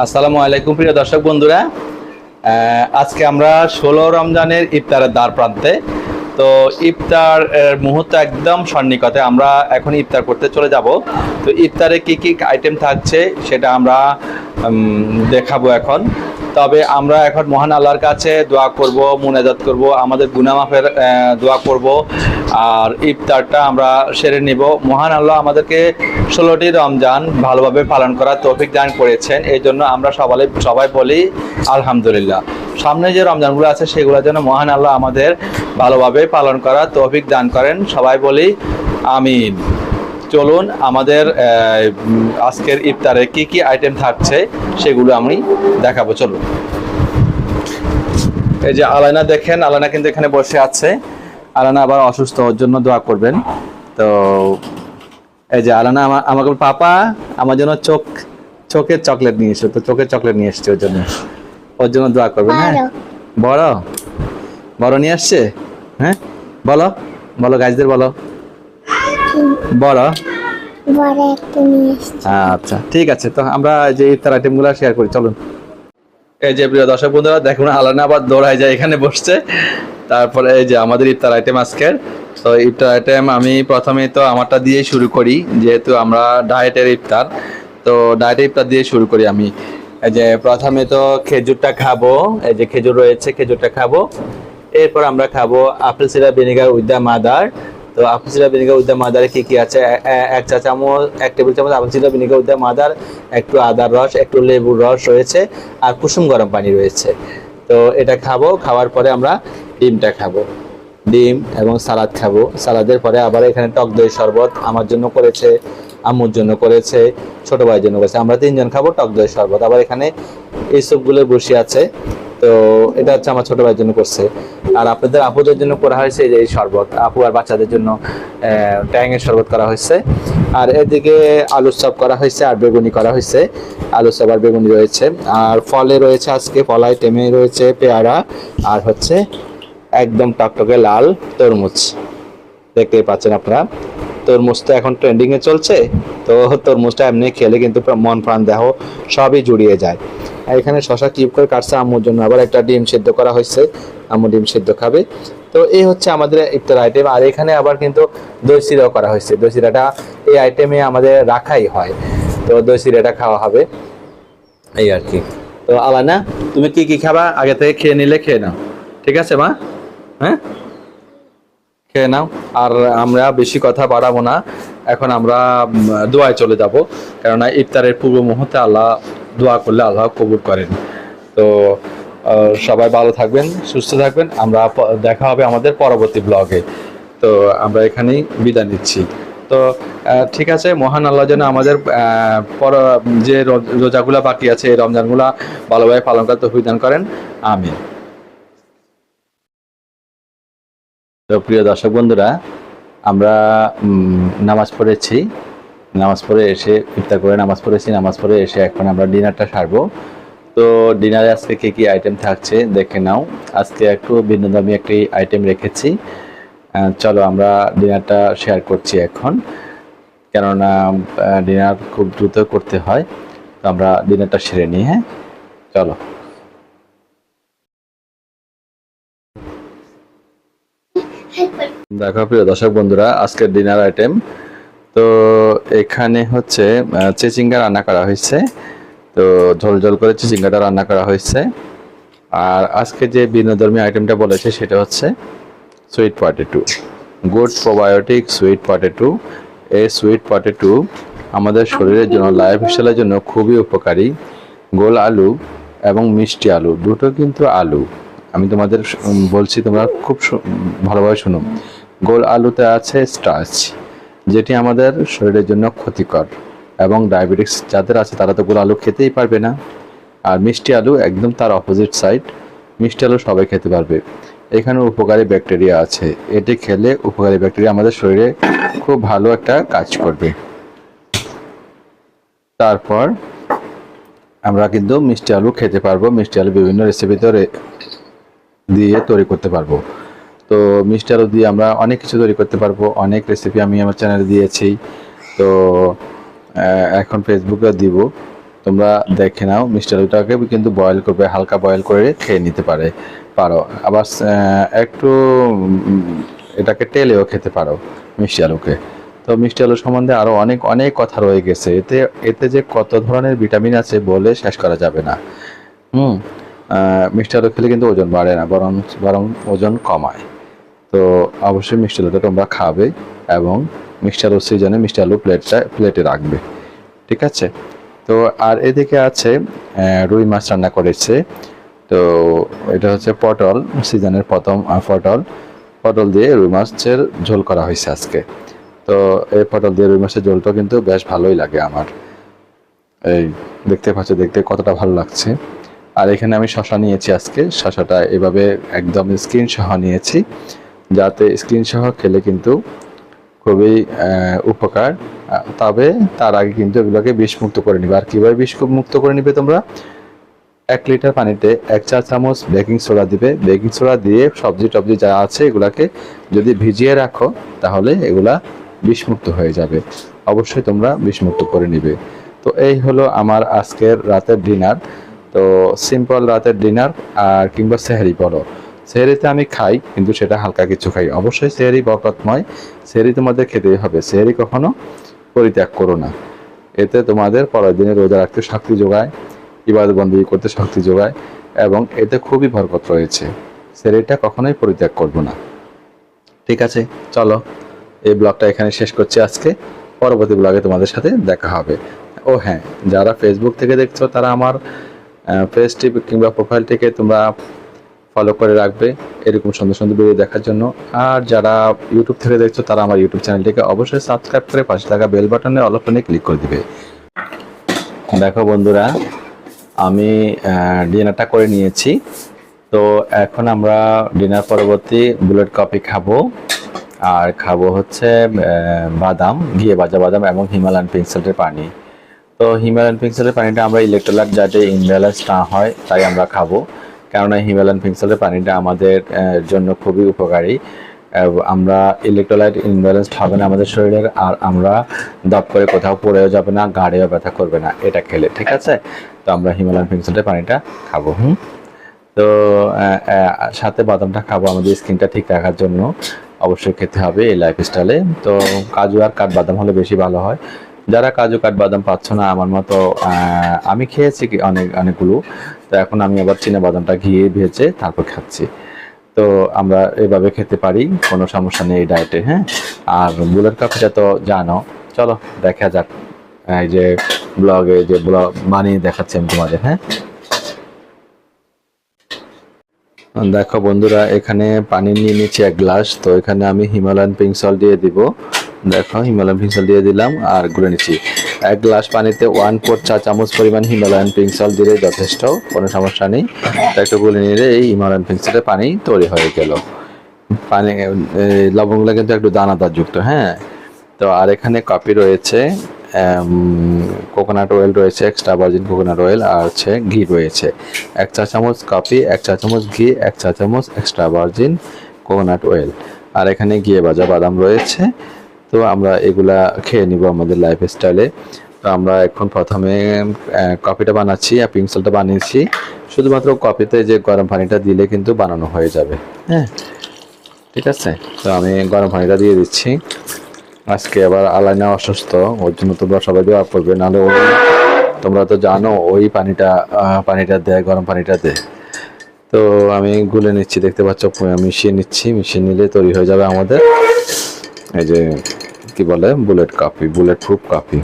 আসসালামু আলাইকুম প্রিয় দর্শক বন্ধুরা, আজকে আমরা 16 রমজানের ইফতারের দ্বার প্রান্তে। তো ইফতার মুহূর্ত একদম সন্নিকটে, আমরা এখন ইফতার করতে চলে যাব। তো ইফতারে কি কি আইটেম থাকছে সেটা আমরা দেখাবো এখন। তবে আমরা এখন মহান আল্লাহর কাছে দোয়া করব, মুনাজাত করব, আমাদের গুনাহ মাফের দোয়া করব, আর ইফতারটা আমরা সেরে নিব। মহান আল্লাহ আমাদেরকে 16টি রমজান ভালোভাবে পালন করার তৌফিক দান করেছেন, এই জন্য আমরা সবাই বলি আলহামদুলিল্লাহ। সামনে যে রমজানগুলো আছে সেগুলোর জন্য মহান আল্লাহ আমাদের ভালোভাবে পালন করার তৌফিক দান করেন, সবাই বলি আমিন। চলুন আমাদের আজকের ইফতারে কি কি আইটেম থাকছে সেগুলো আমি দেখাবো। চলুন। এই যে আলানা দেখেন, আলানা কিন্তু এখানে বসে আছে। আলানা আবার অসুস্থ, ওর জন্য দোয়া করবেন। তো এই যে আলানা আমাকে পাপা আমার জন্য চোখের চকলেট নিয়ে এসো, তো চোখের চকলেট নিয়ে এসছে ওর জন্য দোয়া করবেন। হ্যাঁ, বড় নিয়ে আসছে। হ্যাঁ, বলো গাইজদের বলো বড় একটা নিয়ে আসছে। আচ্ছা ঠিক আছে, তো আমরা যে ইফতার আইটেম গুলো শেয়ার করি, চলুন। এই যে প্রিয় দর্শক বন্ধুরা দেখুন, আলানা আবার দৌড়ায় যায়, এখানে বসছে। তারপরে এই যে আমাদের ইফতার আইটেম আজকের। তো ইফতার আইটেম আমি প্রথমে তো আমারটা দিয়ে শুরু করি, যেহেতু আমরা ডায়েটের ইফতার। তো ডায়েটের ইফতার দিয়ে শুরু করি আমি। এই যে প্রথমে তো খেজুরটা খাবো, এই যে খেজুর রয়েছে, খেজুরটা খাবো। এরপর আমরা খাবো apple syrup vinegar with the mother. তো apple syrup vinegar with the মাদারে কি কি আছে? এক টেবিল চামচ apple syrup vinegar with the mother, একটু আদার রস, একটু লেবুর রস রয়েছে, আর কুসুম গরম পানি রয়েছে। তো এটা খাবো। খাওয়ার পরে আমরা ডিমটা খাবো, ডিম এবং সালাদ খাবো। সালাদের পরে আবার এখানে টক দই শরবত আমার জন্য করেছে, আম্মুর জন্য করেছে, ছোট ভাইয়ের জন্য করেছে। আমরা 3 জন খাবো টক দই শরবত। আবার এখানে এই সবগুলো বসে আছে। তো এটা হচ্ছে আমার ছোট ভাইয়ের জন্য করছে। আর আপনাদের আপুদের জন্য করা হয়েছে এই যে এই শরবত, আপু আর বাচ্চাদের জন্য ট্যাংয়ের শরবত করা হয়েছে। আর এদিকে আলুর চপ করা হয়েছে, আর বেগুনি করা হয়েছে। আলুর চপ আর বেগুনি রয়েছে। আর ফলে রয়েছে আজকে ফল আইটেমে রয়েছে পেয়ারা, আর হচ্ছে একদম টকটকে লাল তরমুজ। দেখতেই পাচ্ছেন আপনারা, তরমুজ তো এখন ট্রেন্ডিং এ চলছে। তো তরমুজটা এমনি খেলে কিন্তু মন প্রাণ দেহ সবই জুড়িয়ে যায়। আর এখানে শশা কিউব করে কাটছে আম্মুর জন্য। আবার একটা ডিম সিদ্ধ করা হয়েছে, আম্মু ডিম সিদ্ধ খাবে। তো এই হচ্ছে আমাদের ইফতার আইটেম। আর এখানে আবার কিন্তু দই চিড়াও করা হয়েছে। দই চিড়াটা এই আইটেমে আমাদের রাখাই হয়, তো দই চিড়াটা খাওয়া হবে এই আর কি। তো আলানা, তুমি কি কি খাবা আগে থেকে খেয়ে নিলে খেয়ে নাও, ঠিক আছে মা? হ্যাঁ, খেয়ে নাও। আর আমরা বেশি কথা বাড়াবো না, এখন আমরা দোয়ায় চলে যাব। কেননা ইফতারের পূর্ব মুহূর্তে আল্লাহ দোয়া করলে আল্লাহ কবুল করেন। তো সবাই ভালো থাকবেন, সুস্থ থাকবেন। আমরা দেখা হবে আমাদের পরবর্তী ব্লগে। তো আমরা এখানেই বিদায় নিচ্ছি। তো ঠিক আছে, মহান আল্লাহ যেন আমাদের যে রোজাগুলা বাকি আছে এই রমজানগুলা ভালোভাবে পালন করতে তৌফিক দান করেন, আমিন। তো প্রিয় দর্শক বন্ধুরা, আমরা নামাজ পড়েছি, নামাজ পড়ে এসে ইফতার করে নামাজ পড়ে এসে এখন আমরা ডিনারটা সারবো। তো ডিনারে আজকে কি কি আইটেম থাকছে দেখে নাও। আজকে একটু ভিন্নধর্মী একটি আইটেম রেখেছি। চলো আমরা ডিনারটা শেয়ার করছি এখন, কেননা ডিনার খুব দ্রুত করতে হয়। তো আমরা ডিনারটা সেরে নিই। হ্যাঁ, চলো। দেখো প্রিয় দর্শক বন্ধুরা, আজকের ডিনার আইটেম তো এখানে হচ্ছে চিচিঙ্গা রান্না করা হয়েছে। তো ঝোল করে চিচিঙ্গাটা রান্না করা হয়েছে। আর আজকে যে ভিন্নধর্মী আইটেমটা বলেছে সেটা হচ্ছে sweet potato, good probiotic sweet potato. এই সুইট পটেটো আমাদের শরীরের জন্য, লাইফস্টাইলের জন্য খুবই উপকারী। গোল আলু এবং মিষ্টি আলু, দুটো কিন্তু আলু। আমি তোমাদের বলছি, তোমরা খুব ভালোভাবে শুনো। গোল আলুতে আছে স্টার্চ, যেটি আমাদের শরীরের জন্য ক্ষতিকর, এবং ডায়াবেটিস যাদের আছে তারা তো গোল আলু খেতেই পারবে না। আর মিষ্টি আলু একদম তার অপোজিট সাইড, মিষ্টি আলু সবাই খেতে পারবে। এখানে উপকারী ব্যাকটেরিয়া আছে, এটি খেলে উপকারী ব্যাকটেরিয়া আমাদের শরীরে খুব ভালো একটা কাজ করবে। তারপর আমরা কিন্তু মিষ্টি আলু খেতে পারবো, মিষ্টি আলু বিভিন্ন রেসিপিতে দিয়ে তৈরি করতে পারবো। তো মিষ্টি আলু দিয়ে আমরা অনেক কিছু তৈরি করতে পারবো, অনেক রেসিপি আমি আমার চ্যানেলে দিয়েছি। তো এখন ফেসবুকে দিব। তোমরা দেখে নাও। মিষ্টি আলুটাকে কিন্তু বয়েল করবে, হালকা বয়েল করে খেয়ে নিতে পারো। আবার একটু এটাকে টেলেও খেতে পারো মিষ্টি আলুকে। তো মিষ্টি আলু সম্বন্ধে আরও অনেক অনেক কথা রয়ে গেছে। এতে যে কত ধরনের ভিটামিন আছে বলে শেষ করা যাবে না। মিষ্টি আলু খেলে কিন্তু ওজন বাড়ে না, বরং ওজন কমায়। তো অবশ্যই মিষ্টি আলুটা তোমরা খাবে এবং মিষ্টি আলুর সিজনে মিষ্টি আলু প্লেটে রাখবে, ঠিক আছে। তো আর এদিকে আছে রুই মাছ রান্না করেছে। তো এটা হচ্ছে পটল, সিজনের প্রথম পটল দিয়ে রুই মাছের ঝোল করা হয়েছে আজকে। তো এই পটল দিয়ে রুই মাছের ঝোলটা কিন্তু বেশ ভালোই লাগে আমার। এই দেখতে পাচ্ছ, দেখতে কতটা ভালো লাগছে। আর এখানে আমি শশা নিয়েছি আজকে। শশাটা এভাবে একদম স্কিন সহ নিয়েছি, যাতে স্কিন সহ খেলে কিন্তু খুবই উপকার। তবে তার আগে কিন্তু এগুলোকে বিষমুক্ত করে নিবে। আর কীভাবে বিষমুক্ত করে নিবে তোমরা? 1 লিটার পানিতে 1 চা চামচ বেকিং সোডা দিবে। বেকিং সোডা দিয়ে সবজি টবজি যা আছে এগুলাকে যদি ভিজিয়ে রাখো তাহলে এগুলা বিষমুক্ত হয়ে যাবে। অবশ্যই তোমরা বিষমুক্ত করে নিবে। তো এই হলো আমার আজকের রাতের ডিনার। তো সিম্পল রাতের ডিনার। আর কিংবা সেহরি বলো, সেহরিতে আমি খাই কিন্তু সেটা হালকা কিছু খাই। অবশ্যই সেহরি বরকতময়, সেহরি তোমাদের খেতেই হবে। সেহরি কখনো পরিত্যাগ করো না। এতে তোমাদের পরের দিনে রোজা রাখতে শক্তি যোগায়, ইবাদত বন্দেগী করতে শক্তি যোগায় এবং এতে খুবই বরকত রয়েছে। সেহরিটা কখনোই পরিত্যাগ করবো না, ঠিক আছে। চলো এই ব্লগটা এখানে শেষ করছি আজকে। পরবর্তী ব্লগে তোমাদের সাথে দেখা হবে। ও হ্যাঁ, যারা ফেসবুক থেকে দেখছো তারা আমার পেজটি কিংবা প্রোফাইলটিকে তোমরা ফলো করে রাখবে এরকম সুন্দর সুন্দর ভিডিও দেখার জন্য। আর যারা ইউটিউব থেকে দেখছো তারা আমার ইউটিউব চ্যানেলটিকে অবশ্যই সাবস্ক্রাইব করে পাশে থাকা বেল বাটনে অল অপশনে ক্লিক করে দিবে। দেখো বন্ধুরা, আমি ডিনারটা করে নিয়েছি। তো এখন আমরা ডিনার পরবর্তী বুলেট কফি খাবো। আর খাবো হচ্ছে বাদাম, ঘিয়ে ভাজা বাদাম এবং হিমালয়ান পিঙ্ক সল্টের পানি। তো হিমালয়ান পিঙ্ক সল্টের পানিটা আমরা ইলেকট্রোলাইট যাতে ইমব্যালেন্স না হয় তাই আমরা খাবো। কেননা হিমালয়ান পিঙ্ক সল্টের পানিটা আমাদের জন্য খুবই উপকারী। আমরা ইলেকট্রোলাইট ইমব্যালেন্সড হবে না আমাদের শরীরের, আর আমরা দপ করে কোথাও পড়েও যাবে না, গাড়িও ব্যথা করবে না এটা খেলে, ঠিক আছে। তো আমরা হিমালয়ান পিঙ্ক সল্টের পানিটা খাবো। তো সাথে বাদামটা খাবো আমাদের স্কিনটা ঠিক রাখার জন্য। অবশ্যই খেতে হবে এই লাইফস্টাইলে। তো কাজু আর কাঠবাদাম হলে বেশি ভালো হয়। যারা কাজু কাঠবাদাম পাচ্ছ না আমার মতো, আমি খেয়েছি অনেকগুলো। তো এখন আমি আবার চীনা বাদামটা ঘিয়ে ভেজে তারপর খাচ্ছি। তো আমরা এভাবে খেতে পারি, কোনো সমস্যা নেই এই ডায়েটে। হ্যাঁ, আর বুলেট কফিটা তো জানো। চলো দেখা যাক এই যে ব্লগে যে ব্লগ বানিয়ে দেখাচ্ছি আমি তোমাদের। হ্যাঁ, দেখো বন্ধুরা, এখানে পানি নিয়ে নিচ্ছি 1 গ্লাস। তো এখানে আমি হিমালয়ান পিঙ্ক সল্ট দিয়ে দিব। দেখো হিমালয়ান পিঙ্ক সল্ট দিয়ে দিলাম আর গুলে নিচ্ছি। 1 গ্লাস পানিতে 1/4 চা চামচ পরিমাণ হিমালয়ান পিঙ্ক সল্ট দিলে যথেষ্ট, কোনো সমস্যা নেই। তো একটু গুলে নিলে এই হিমালয়ান পিঙ্ক সল্টের পানি তৈরি হয়ে গেল। পানি লবণগুলো কিন্তু একটু দানাদার যুক্ত। হ্যাঁ, তো আর এখানে কফি রয়েছে, কোকোনাট অয়েল রয়েছে, এক্সট্রা ভার্জিন কোকোনাট অয়েল, আর হচ্ছে ঘি রয়েছে। 1 চা চামচ কফি, 1 চা চামচ ঘি, 1 চা চামচ এক্সট্রা ভার্জিন কোকোনাট অয়েল, আর এখানে ঘিয়ে ভাজা বাদাম রয়েছে। তো আমরা এগুলা খেয়ে নিব আমাদের লাইফস্টাইলে। তো আমরা এখন প্রথমে কফিটা বানাচ্ছি আর পিঙ্ক সল্টটা বানিয়েছি। শুধুমাত্র কফিতে যে গরম পানিটা দিলে কিন্তু বানানো হয়ে যাবে। হ্যাঁ, ঠিক আছে। তো আমি গরম পানিটা দিয়ে দিচ্ছি। আজকে আবার আলাইনা অসুস্থ, ওর জন্য তোমরা সবাই দোয়া করবে, নাহলে তোমরা তো জানো ওই পানিটা দেয়, গরম পানিটা দেয়। তো আমি গুলে নিচ্ছি, দেখতে পাচ্ছ মিশিয়ে নিচ্ছি। মিশিয়ে নিলে তৈরি হয়ে যাবে আমাদের এই যে কি বলে bullet coffee, bullet proof coffee.